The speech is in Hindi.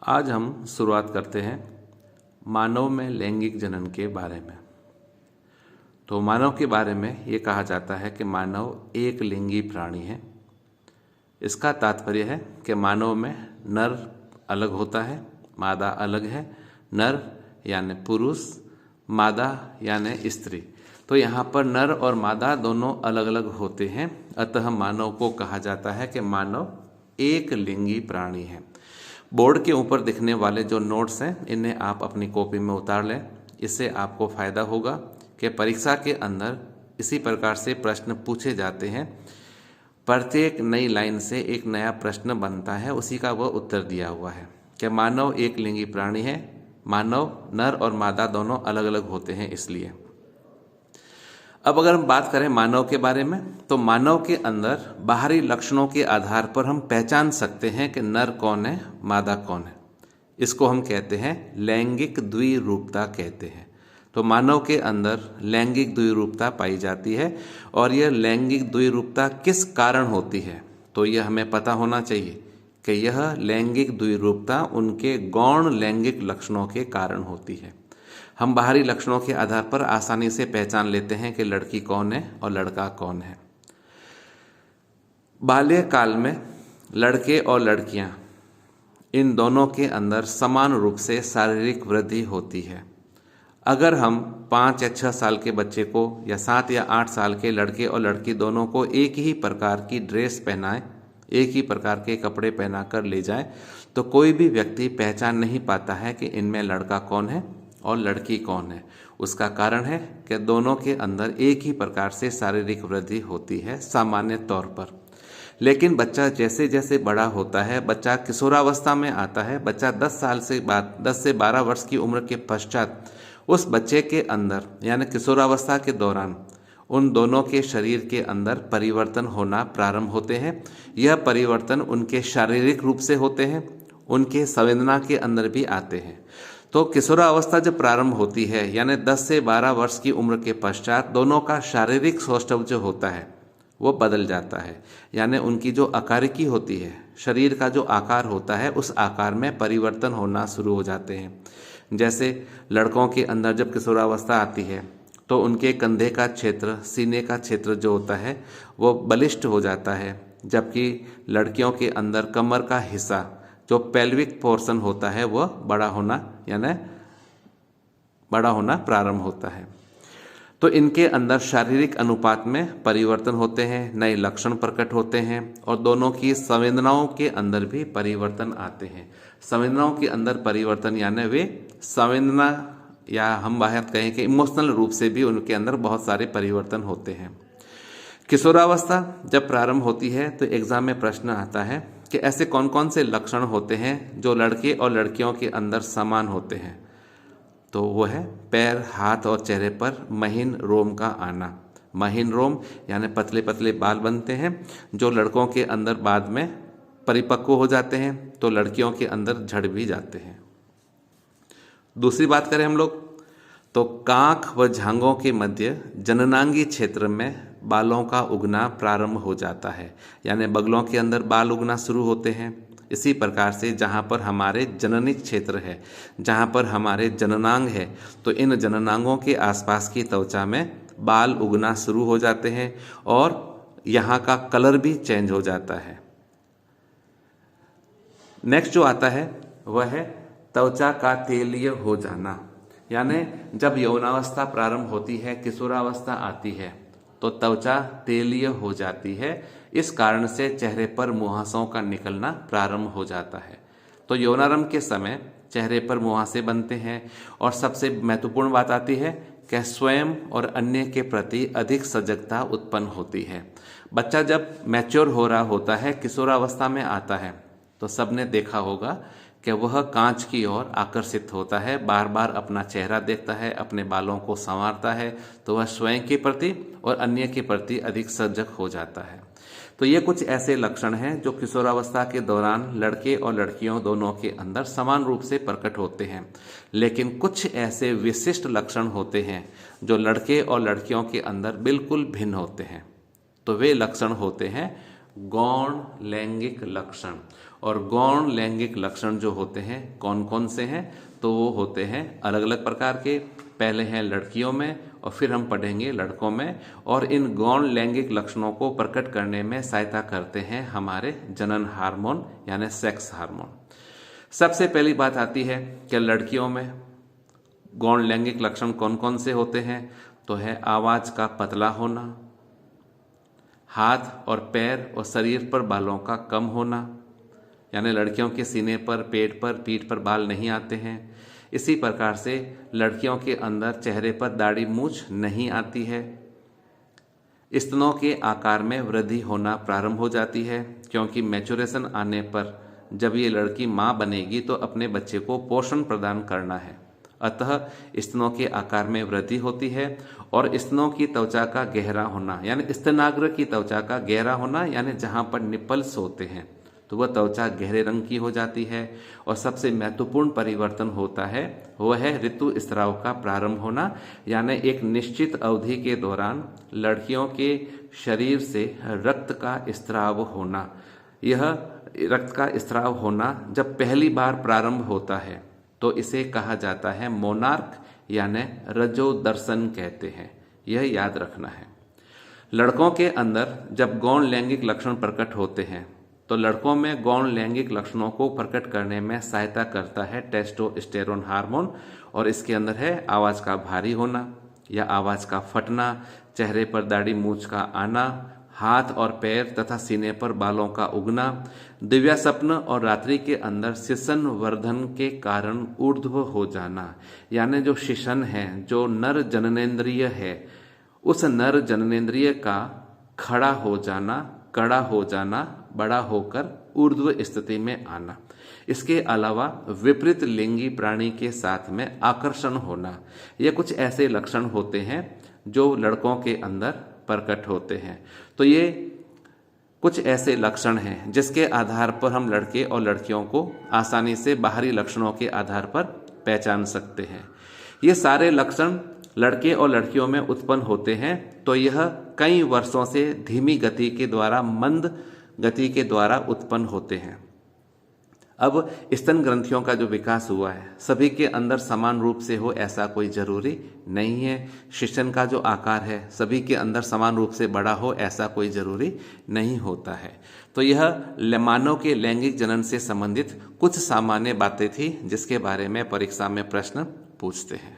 आज हम शुरुआत करते हैं मानव में लैंगिक जनन के बारे में। तो मानव के बारे में ये कहा जाता है कि मानव एक लिंगी प्राणी है। इसका तात्पर्य है कि मानव में नर अलग होता है, मादा अलग है। नर यानी पुरुष, मादा यानी स्त्री। तो यहाँ पर नर और मादा दोनों अलग अलग होते हैं, अतः मानव को कहा जाता है कि मानव एक लिंगी प्राणी है। बोर्ड के ऊपर दिखने वाले जो नोट्स हैं इन्हें आप अपनी कॉपी में उतार लें। इससे आपको फ़ायदा होगा कि परीक्षा के अंदर इसी प्रकार से प्रश्न पूछे जाते हैं। प्रत्येक नई लाइन से एक नया प्रश्न बनता है, उसी का वह उत्तर दिया हुआ है कि मानव एक लिंगी प्राणी है। मानव नर और मादा दोनों अलग अलग होते हैं। इसलिए अब अगर हम बात करें मानव के बारे में, तो मानव के अंदर बाहरी लक्षणों के आधार पर हम पहचान सकते हैं कि नर कौन है, मादा कौन है। इसको हम कहते हैं लैंगिक द्विरूपता कहते हैं। तो मानव के अंदर लैंगिक द्विरूपता पाई जाती है, और यह लैंगिक द्विरूपता किस कारण होती है, तो यह हमें पता होना चाहिए कि यह लैंगिक द्विरूपता उनके गौण लैंगिक लक्षणों के कारण होती है। हम बाहरी लक्षणों के आधार पर आसानी से पहचान लेते हैं कि लड़की कौन है और लड़का कौन है। बाल्यकाल में लड़के और लड़कियां इन दोनों के अंदर समान रूप से शारीरिक वृद्धि होती है। अगर हम 5 या 6 साल के बच्चे को या 7 या 8 साल के लड़के और लड़की दोनों को एक ही प्रकार की ड्रेस पहनाएं, एक ही प्रकार के कपड़े पहनाकर ले जाएं, तो कोई भी व्यक्ति पहचान नहीं पाता है कि इनमें लड़का कौन है और लड़की कौन है। उसका कारण है कि दोनों के अंदर एक ही प्रकार से शारीरिक वृद्धि होती है सामान्य तौर पर। लेकिन बच्चा जैसे जैसे बड़ा होता है, बच्चा किशोरावस्था में आता है, बच्चा 10 से 12 वर्ष की उम्र के पश्चात उस बच्चे के अंदर यानी किशोरावस्था के दौरान उन दोनों के शरीर के अंदर परिवर्तन होना प्रारंभ होते हैं। यह परिवर्तन उनके शारीरिक रूप से होते हैं, उनके संवेदना के अंदर भी आते हैं। तो किशोरावस्था जब प्रारंभ होती है यानी 10 से 12 वर्ष की उम्र के पश्चात दोनों का शारीरिक सौष्ठव जो होता है वो बदल जाता है। यानी उनकी जो आकारिकी होती है, शरीर का जो आकार होता है, उस आकार में परिवर्तन होना शुरू हो जाते हैं। जैसे लड़कों के अंदर जब किशोरावस्था आती है तो उनके कंधे का क्षेत्र, सीने का क्षेत्र जो होता है वो बलिष्ठ हो जाता है, जबकि लड़कियों के अंदर कमर का हिस्सा जो पेल्विक पोर्शन होता है वह बड़ा होना प्रारंभ होता है। तो इनके अंदर शारीरिक अनुपात में परिवर्तन होते हैं, नए लक्षण प्रकट होते हैं, और दोनों की संवेदनाओं के अंदर भी परिवर्तन आते हैं। संवेदनाओं के अंदर परिवर्तन यानी वे संवेदना, या हम बात कहें कि इमोशनल रूप से भी उनके अंदर बहुत सारे परिवर्तन होते हैं। किशोरावस्था जब प्रारंभ होती है तो एग्जाम में प्रश्न आता है कि ऐसे कौन कौन से लक्षण होते हैं जो लड़के और लड़कियों के अंदर समान होते हैं। तो वो है पैर, हाथ और चेहरे पर महीन रोम का आना। महीन रोम यानी पतले पतले बाल बनते हैं, जो लड़कों के अंदर बाद में परिपक्व हो जाते हैं, तो लड़कियों के अंदर झड़ भी जाते हैं। दूसरी बात करें हम लोग, तो कांख व झांगों के मध्य जननांगी क्षेत्र में बालों का उगना प्रारंभ हो जाता है, यानी बगलों के अंदर बाल उगना शुरू होते हैं। इसी प्रकार से जहाँ पर हमारे जननी क्षेत्र है, जहाँ पर हमारे जननांग है, तो इन जननांगों के आसपास की त्वचा में बाल उगना शुरू हो जाते हैं, और यहाँ का कलर भी चेंज हो जाता है। नेक्स्ट जो आता है वह है त्वचा का तेलीय हो जाना। यानी जब यौनावस्था प्रारंभ होती है, किशोरावस्था आती है, तो त्वचा तेलीय हो जाती है। इस कारण से चेहरे पर मुहासों का निकलना प्रारंभ हो जाता है। तो यौनारंभ के समय चेहरे पर मुहासे बनते हैं, और सबसे महत्वपूर्ण बात आती है कि स्वयं और अन्य के प्रति अधिक सजगता उत्पन्न होती है। बच्चा जब मैच्योर हो रहा होता है, किशोरावस्था में आता है, तो सबने देखा होगा कि वह कांच की ओर आकर्षित होता है, बार बार अपना चेहरा देखता है, अपने बालों को संवारता है, तो वह स्वयं के प्रति और अन्य के प्रति अधिक सजग हो जाता है। तो ये कुछ ऐसे लक्षण हैं जो किशोरावस्था के दौरान लड़के और लड़कियों दोनों के अंदर समान रूप से प्रकट होते हैं। लेकिन कुछ ऐसे विशिष्ट लक्षण होते हैं जो लड़के और लड़कियों के अंदर बिल्कुल भिन्न होते हैं। तो वे लक्षण होते हैं गौण लैंगिक लक्षण। और गौण लैंगिक लक्षण जो होते हैं कौन कौन से हैं, तो वो होते हैं अलग अलग प्रकार के। पहले हैं लड़कियों में और फिर हम पढ़ेंगे लड़कों में। और इन गौण लैंगिक लक्षणों को प्रकट करने में सहायता करते हैं हमारे जनन हार्मोन यानी सेक्स हार्मोन। सबसे पहली बात आती है कि लड़कियों में गौण लैंगिक लक्षण कौन कौन से होते हैं, तो है आवाज का पतला होना, हाथ और पैर और शरीर पर बालों का कम होना, यानी लड़कियों के सीने पर, पेट पर, पीठ पर बाल नहीं आते हैं। इसी प्रकार से लड़कियों के अंदर चेहरे पर दाढ़ी मूछ नहीं आती है। स्तनों के आकार में वृद्धि होना प्रारंभ हो जाती है, क्योंकि मैच्योरेशन आने पर जब ये लड़की माँ बनेगी तो अपने बच्चे को पोषण प्रदान करना है। अतः स्तनों के आकार में वृद्धि होती है। और स्तनों की त्वचा का गहरा होना, यानी स्तनाग्र की त्वचा का गहरा होना, यानी जहाँ पर निपल्स होते हैं तो वह त्वचा गहरे रंग की हो जाती है। और सबसे महत्वपूर्ण परिवर्तन होता है वह है ऋतुस्राव का प्रारंभ होना, यानी एक निश्चित अवधि के दौरान लड़कियों के शरीर से रक्त का स्राव होना। यह रक्त का स्राव होना जब पहली बार प्रारंभ होता है तो इसे कहा जाता है मोनार्क यानी रजोदर्शन कहते हैं। यह याद रखना है। लड़कों के अंदर जब गौण लैंगिक लक्षण प्रकट होते हैं तो लड़कों में गौण लैंगिक लक्षणों को प्रकट करने में सहायता करता है टेस्टोस्टेरोन हार्मोन। और इसके अंदर है आवाज का भारी होना या आवाज का फटना, चेहरे पर दाढ़ी मूछ का आना, हाथ और पैर तथा सीने पर बालों का उगना, दिव्या स्वप्न और रात्रि के अंदर शिशन वर्धन के कारण ऊर्ध्व हो जाना, यानी जो शिशन है, जो नर जननेंद्रिय है, उस नर जननेंद्रिय का खड़ा हो जाना, कड़ा हो जाना, बड़ा होकर ऊर्ध्व स्थिति में आना। इसके अलावा विपरीत लिंगी प्राणी के साथ में आकर्षण होना, ये कुछ ऐसे लक्षण होते हैं जो लड़कों के अंदर प्रकट होते हैं। तो ये कुछ ऐसे लक्षण हैं जिसके आधार पर हम लड़के और लड़कियों को आसानी से बाहरी लक्षणों के आधार पर पहचान सकते हैं। ये सारे लक्षण लड़के और लड़कियों में उत्पन्न होते हैं तो यह कई वर्षों से धीमी गति के द्वारा, मंद गति के द्वारा उत्पन्न होते हैं। अब स्तन ग्रंथियों का जो विकास हुआ है सभी के अंदर समान रूप से हो ऐसा कोई जरूरी नहीं है। शिशन का जो आकार है सभी के अंदर समान रूप से बड़ा हो ऐसा कोई जरूरी नहीं होता है। तो यह मानव के लैंगिक जनन से संबंधित कुछ सामान्य बातें थी जिसके बारे में परीक्षा में प्रश्न पूछते हैं।